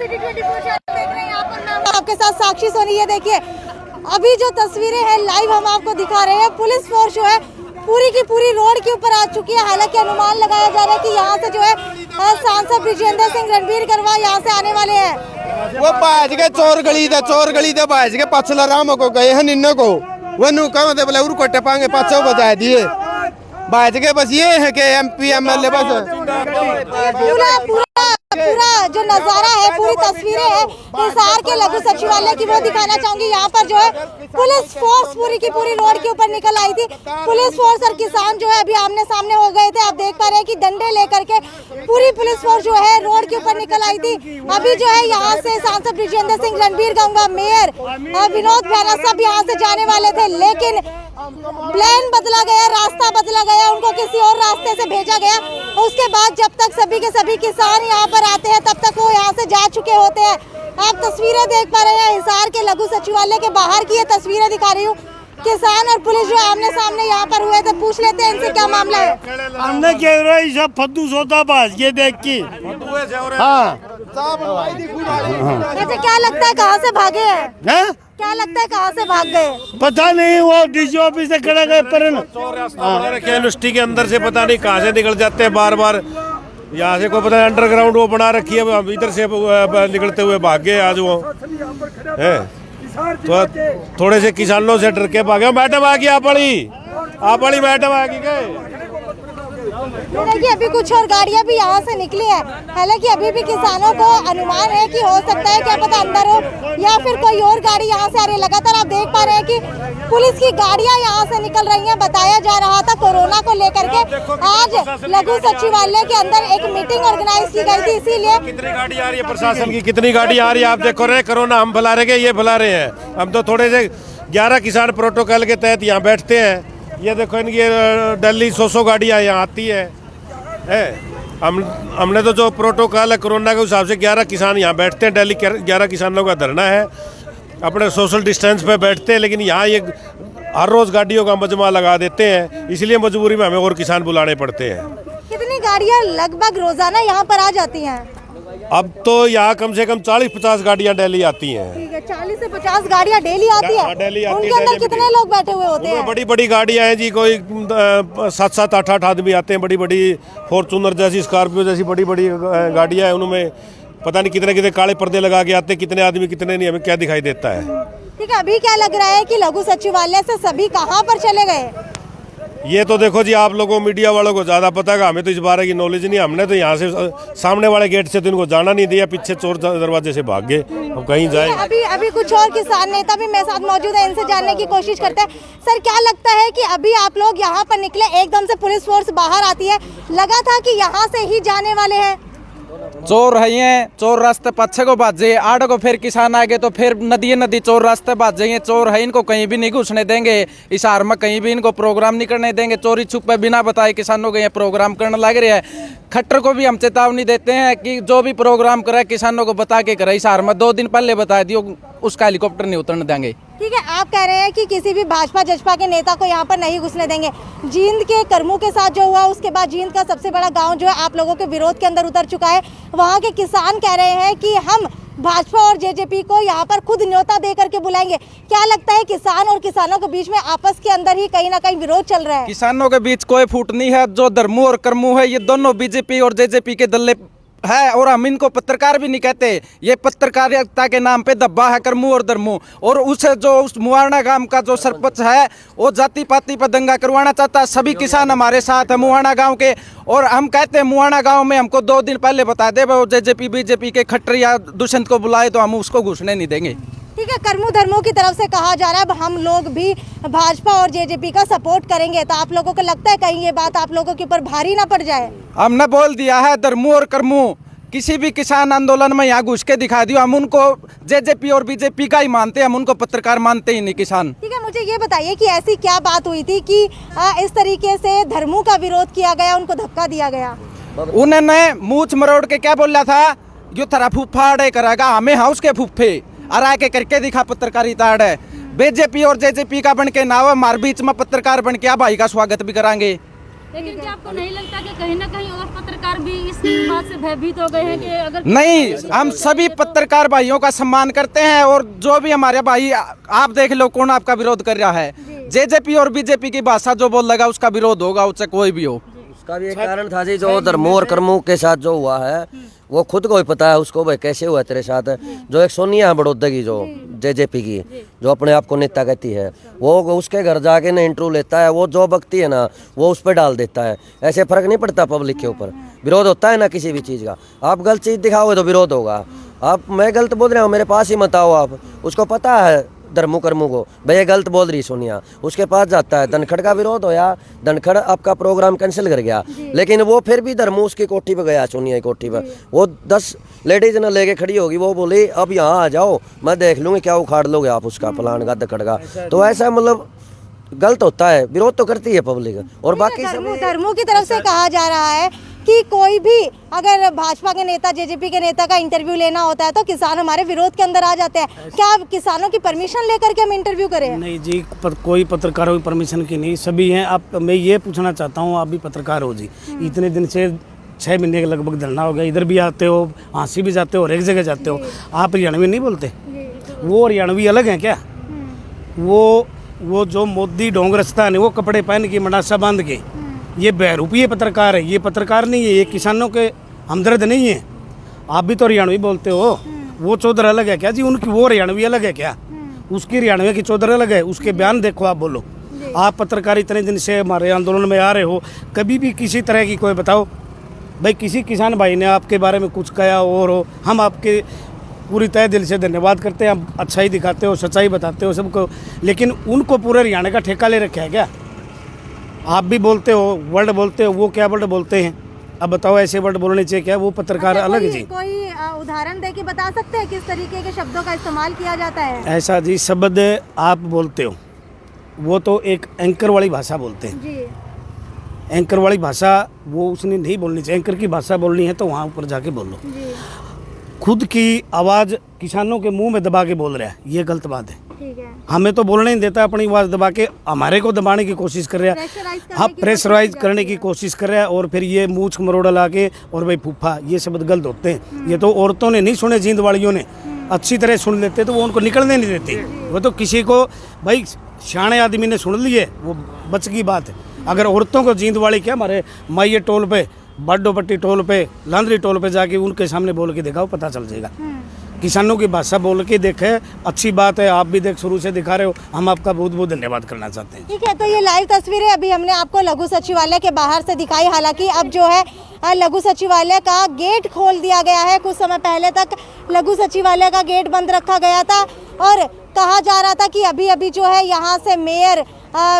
City 24 देख रहे हैं यहाँ पर। मैं आपके साथ साक्षी सोनी, ये देखिए अभी जो तस्वीरें हैं लाइव हम आपको दिखा रहे हैं। पुलिस फोर्स जो है पूरी की पूरी रोड के ऊपर आ चुकी है। हालांकि अनुमान लगाया जा रहा है कि यहाँ से जो है सांसद ब्रिजेंद्र सिंह रणबीर गरवा यहाँ से आने वाले हैं। वो भाज के चोर गली दे भाज के पछला राम को गए हैं निन्ने को वो नु कम दे बोले उर को टपांगे पाछो बजा दिए भाज के। बस ये है कि एमपी एमएलए बस पूरा जो नजारा है, पूरी तस्वीरें हैं हिसार के लघु सचिवालय की, वो दिखाना चाहूंगी। यहाँ पर जो है पुलिस फोर्स पूरी की पूरी रोड के ऊपर निकल आई थी। पुलिस फोर्स और किसान जो है अभी आमने सामने हो गए थे। आप देख पा रहे हैं कि डंडे लेकर के पूरी पुलिस फोर्स जो है रोड के ऊपर निकल आई थी। अभी जो है यहाँ से सांसद ब्रिजेंद्र सिंह रणबीर गंगा, मेयर विनोद खन्ना सब यहाँ से जाने वाले थे, लेकिन प्लान बदला गया, रास्ता बदला गया, उनको किसी और रास्ते से भेजा गया। उसके बाद जब तक सभी के सभी किसान यहाँ पर आते हैं तब तक वो यहाँ से जा चुके होते हैं। आप तस्वीरें देख पा रहे हैं हिसार के लघु सचिवालय के बाहर की ये तस्वीरें दिखा रही हूँ। किसान और पुलिस जो आमने सामने यहाँ पर हुए थे, पूछ लेते हैं इनसे क्या मामला है। हमने कह रहा है सब फद्दू सोता बाज ये देख की। हाँ अच्छा, क्या लगता है कहाँ से भागे हैं? क्या लगता है कहाँ से भाग गए? पता नहीं, वो डीसी ऑफिस से खड़ा गए पर यूनिवर्सिटी के अंदर से पता नहीं कहाँ से निकल जाते हैं बार बार। यहाँ से कोई पता नहीं अंडरग्राउंड वो बना रखी है, इधर से निकलते हुए भाग गए आज वो है। तो थोड़े से किसानों से डर के भागे। मैडम आ गई आप बड़ी मैडम आ गई। देखिए अभी कुछ और गाड़ियां भी यहाँ से निकली है। हालांकि अभी भी किसानों को अनुमान है कि हो सकता है क्या पता अंदर हो या फिर कोई और गाड़ी यहाँ से आ रही है। लगातार आप देख पा रहे हैं कि पुलिस की गाड़ियां यहाँ से निकल रही हैं। बताया जा रहा था कोरोना को लेकर के आज लघु सचिवालय के अंदर एक मीटिंग ऑर्गेनाइज की गई थी, इसीलिए कितनी गाड़ी आ रही है प्रशासन की, कितनी गाड़ी आ रही है। आप देखो रहे कोरोना हम फैला रहे ये फैला रहे हैं। हम तो थोड़े से 11 किसान प्रोटोकॉल के तहत यहाँ बैठते हैं। ये देखो इनकी दिल्ली 100 गाड़ियाँ यहाँ आती है। हमने तो जो प्रोटोकॉल है कोरोना के हिसाब से 11 किसान यहाँ बैठते हैं। दिल्ली 11 किसानों का धरना है, अपने सोशल डिस्टेंस पे बैठते हैं, लेकिन यहाँ ये हर रोज़ गाड़ियों का मजमा लगा देते हैं। इसलिए मजबूरी में हमें और किसान बुलाने पड़ते हैं। कितनी गाड़ियाँ लगभग रोजाना यहाँ पर आ जाती हैं? अब तो यहाँ कम से कम 40-50 गाड़ियाँ डेली आती हैं। ठीक है, 40 से 50 गाड़ियाँ डेली आती है। उनके अंदर कितने लोग बैठे हुए होते हैं? बड़ी बड़ी गाड़ियाँ हैं जी, कोई 7-7, 8-8 आदमी आते हैं। बड़ी बड़ी फॉर्चूनर जैसी, स्कॉर्पियो जैसी बड़ी बड़ी गाड़ियाँ हैं। उनमें पता नहीं कितने कितने काले पर्दे लगा के आते हैं, कितने आदमी कितने नहीं, हमें क्या दिखाई देता है। ठीक है, अभी क्या लग रहा है कि लघु सचिवालय से सभी कहाँ पर चले गए? ये तो देखो जी आप लोगों मीडिया वालों को ज़्यादा पता है, हमें तो इस बारे की नॉलेज नहीं। हमने तो यहाँ से सामने वाले गेट से तो इनको जाना नहीं दिया, पीछे चोर दरवाजे से भाग गए। अब कहीं जाए। अभी कुछ और किसान नेता भी मेरे साथ मौजूद है, इनसे जानने की कोशिश करते हैं। सर क्या लगता है कि अभी आप लोग यहाँ पर निकले, एकदम से पुलिस फोर्स बाहर आती है, लगा था कि यहाँ से ही जाने वाले हैं? चोर है ये, चोर रास्ते पच्छे को भाजे, आड़ को फिर किसान आगे तो फिर नदी चोर रास्ते भाजे। चोर है, इनको कहीं भी नहीं घुसने देंगे। इस हार में कहीं भी इनको प्रोग्राम नहीं करने देंगे। चोरी छुपे बिना बताए किसानों के ये प्रोग्राम करने लग रहे हैं। खट्टर को भी हम चेतावनी देते हैं कि जो भी प्रोग्राम करे किसानों को बता के करे। इस हार में 2 दिन पहले बता दियो, उसका हेलीकॉप्टर नहीं उतरने देंगे। ठीक है, आप कह रहे हैं कि किसी भी भाजपा जजपा के नेता को यहाँ पर नहीं घुसने देंगे। जींद के कर्मू के साथ जो हुआ, उसके बाद जींद का सबसे बड़ा गांव जो है आप लोगों के विरोध के अंदर उतर चुका है। वहाँ के किसान कह रहे हैं कि हम भाजपा और जेजेपी को यहाँ पर खुद न्योता दे करके बुलाएंगे। क्या लगता है किसान और किसानों के बीच में आपस के अंदर ही कहीं ना कहीं विरोध चल रहा है? किसानों के बीच कोई फूट नहीं है। जो धर्मू और कर्मू है ये दोनों बीजेपी और जेजेपी के दल्ले है, और हम इनको पत्रकार भी नहीं कहते। ये पत्रकारिता के नाम पे दब्बा है कर्मू और धर्मू। और उसे जो उस मुहाना गांव का जो सरपंच है वो जाति पाति पर दंगा करवाना चाहता है। सभी किसान हमारे साथ है मुहाना गांव के, और हम कहते हैं मुहाना गांव में हमको 2 दिन पहले बता दे वो जेजेपी बीजेपी के खट्टर या दुष्यंत को बुलाए तो हम उसको घुसने नहीं देंगे। ठीक है, कर्मू धर्मों की तरफ से कहा जा रहा है हम लोग भी भाजपा और जेजेपी का सपोर्ट करेंगे, तो आप लोगों को लगता है कहीं ये बात आप लोगों के ऊपर भारी ना पड़ जाए? हमने बोल दिया है धर्मू और कर्मू किसी भी किसान आंदोलन में यहाँ घुस के दिखा दियो। हम उनको जेजेपी और बीजेपी का ही मानते हैं, हम उनको पत्रकार मानते ही नहीं किसान। ठीक है, मुझे ये बताइए कि ऐसी क्या बात हुई थी कि इस तरीके से धर्मू का विरोध किया गया, उनको धक्का दिया गया? उन्होंने मूछ मरोड़ के क्या बोला था, यो थरा फूफाड़े करेगा, हमें हाउस के फूफे अरा के करके दिखा पत्रकारिता है। बीजेपी और जेजेपी का बन के नाव मार बीच में पत्रकार बन के भाई का स्वागत भी कराएंगे। लेकिन क्या आपको नहीं लगता कि कहीं ना कहीं और पत्रकार भी इस बात से भयभीत हो गए हैं कि अगर नहीं, हम सभी पत्रकार भाइयों का सम्मान करते हैं और जो भी हमारे भाई, आप देख लो कौन आपका विरोध कर रहा है। जेजेपी और बीजेपी की भाषा जो बोल लगा उसका विरोध होगा, उससे कोई भी हो। उसका भी एक कारण था जी, जो धर्मों और कर्मों के साथ जो हुआ है वो खुद को ही पता है उसको, भाई कैसे हुआ तेरे साथ। जो एक सोनिया है बड़ौदा की, जो जेजेपी की, जो अपने आप को नेता कहती है, वो उसके घर जाके ना इंटरव्यू लेता है, वो जो बकती है ना वो उस पर डाल देता है। ऐसे फर्क नहीं पड़ता पब्लिक के ऊपर, विरोध होता है ना किसी भी चीज़ का। आप गलत चीज़ दिखाओगे तो विरोध होगा। आप, मैं गलत बोल रहा हूँ, मेरे पास ही मत आओ आप। उसको पता है धर्मों कर्मों को, भाई ये गलत बोल रही सोनिया, उसके पास जाता है। धनखड़ का विरोध होया, धनखड़ आपका प्रोग्राम कैंसिल कर गया, लेकिन वो फिर भी धर्मों उसकी कोठी पे गया, सोनिया की कोठी पे। वो 10 लेडीज ना लेके खड़ी होगी, वो बोली अब यहाँ आ जाओ, मैं देख लूँगी क्या उखाड़ लोगे आप उसका प्लान का, धनखड़ का। तो ऐसा मतलब गलत होता है, विरोध तो करती है पब्लिक। और बाकी धर्मों की तरफ से कहा जा रहा है कि कोई भी अगर भाजपा के नेता, जेजेपी के नेता का इंटरव्यू लेना होता है तो किसान हमारे विरोध के अंदर आ जाते हैं। क्या किसानों की परमिशन लेकर के हम इंटरव्यू करें? नहीं जी, कोई पत्रकारों की परमिशन की नहीं, सभी हैं। आप, मैं ये पूछना चाहता हूँ, आप भी पत्रकार हो जी, इतने दिन से 6 महीने के लगभग धरना हो गया, इधर भी आते हो, हाँसी भी जाते हो और एक जगह जाते हो, आप हरियाणवी नहीं बोलते? वो हरियाणवी अलग हैं क्या? वो जो मोदी डोंगरस्तान है, वो कपड़े पहन के मनासा बांध के, ये बहरूपीय पत्रकार है, ये पत्रकार नहीं है, ये किसानों के हमदर्द नहीं है। आप भी तो हरियाणवी बोलते हो, वो चौधर अलग है क्या जी? उनकी वो हरियाणवी अलग है क्या? उसकी हरियाणवी की चौधर अलग है, उसके बयान देखो, आप बोलो। आप पत्रकार इतने दिन से हमारे आंदोलन में आ रहे हो, कभी भी किसी तरह की कोई बताओ भाई, किसी किसान भाई ने आपके बारे में कुछ कहा और हो, हम आपके पूरी तय दिल से धन्यवाद करते हैं। आप अच्छाई दिखाते हो, सच्चाई बताते हो सबको, लेकिन उनको पूरे हरियाणा का ठेका ले रखा है क्या? आप भी बोलते हो, वर्ड बोलते हो, वो क्या वर्ड बोलते हैं? अब बताओ, ऐसे वर्ड बोलने चाहिए क्या? वो पत्रकार अलग है जी। कोई उदाहरण दे के बता सकते हैं किस तरीके के शब्दों का इस्तेमाल किया जाता है? ऐसा जी, शब्द आप बोलते हो, वो तो एक एंकर वाली भाषा बोलते हैं जी। एंकर वाली भाषा वो उसने नहीं बोलनी चाहिए। एंकर की भाषा बोलनी है तो वहाँ ऊपर जाके बोलो। खुद की आवाज़ किसानों के मुंह में दबा के बोल रहा है, ये गलत बात है। ठीक है। हमें तो बोलने नहीं देता, अपनी आवाज़ दबा के हमारे को दबाने की कोशिश कर रहा है। हाँ, प्रेशराइज करने की कोशिश कर रहा है। और फिर ये मूछ मरोड़ा ला के और भाई फूफा, ये शब्द गलत होते हैं। ये तो औरतों ने नहीं सुने, जींद वालियों ने अच्छी तरह सुन लेते तो वो उनको निकलने नहीं देते। वो तो किसी को, भाई सियाने आदमी ने सुन लिए, वो बच की बात है। अगर औरतों को जींद वाली क्या, हमारे माइये टोल पे, बाडोपट्टी टोल पे, लांदरी टोल पे जाके उनके सामने बोल के दिखाओ, पता चल जाएगा। किसानों की भाषा बोल के देखे, अच्छी बात है। आप भी देख शुरू से दिखा रहे हो, हम आपका बहुत बहुत धन्यवाद करना चाहते हैं। ठीक है, तो ये लाइव तस्वीरें अभी हमने आपको लघु सचिवालय के बाहर से दिखाई। हालांकि अब जो है लघु सचिवालय का गेट खोल दिया गया है। कुछ समय पहले तक लघु सचिवालय का गेट बंद रखा गया था और कहा जा रहा था कि अभी अभी जो है यहाँ से मेयर,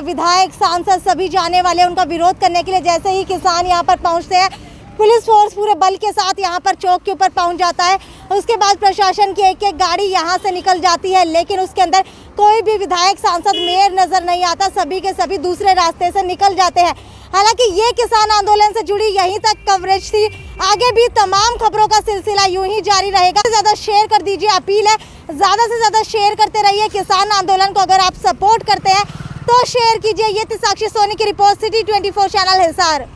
विधायक, सांसद सभी जाने वाले उनका विरोध करने के लिए। जैसे ही किसान यहाँ पर पहुँचते हैं, पुलिस फोर्स पूरे बल के साथ यहाँ पर चौक के ऊपर पहुँच जाता है। उसके बाद प्रशासन की एक एक गाड़ी यहाँ से निकल जाती है, लेकिन उसके अंदर कोई भी विधायक, सांसद, मेयर नजर नहीं आता। सभी के सभी दूसरे रास्ते से निकल जाते हैं। हालांकि ये किसान आंदोलन से जुड़ी यहीं तक कवरेज थी। आगे भी तमाम खबरों का सिलसिला यूं ही जारी रहेगा। ज़्यादा शेयर कर दीजिए, अपील है ज़्यादा से ज़्यादा शेयर करते रहिए किसान आंदोलन को। अगर आप सपोर्ट करते हैं तो शेयर कीजिए। ये थी साक्षी सोनी की रिपोर्ट, सिटी 24 चैनल हिसार।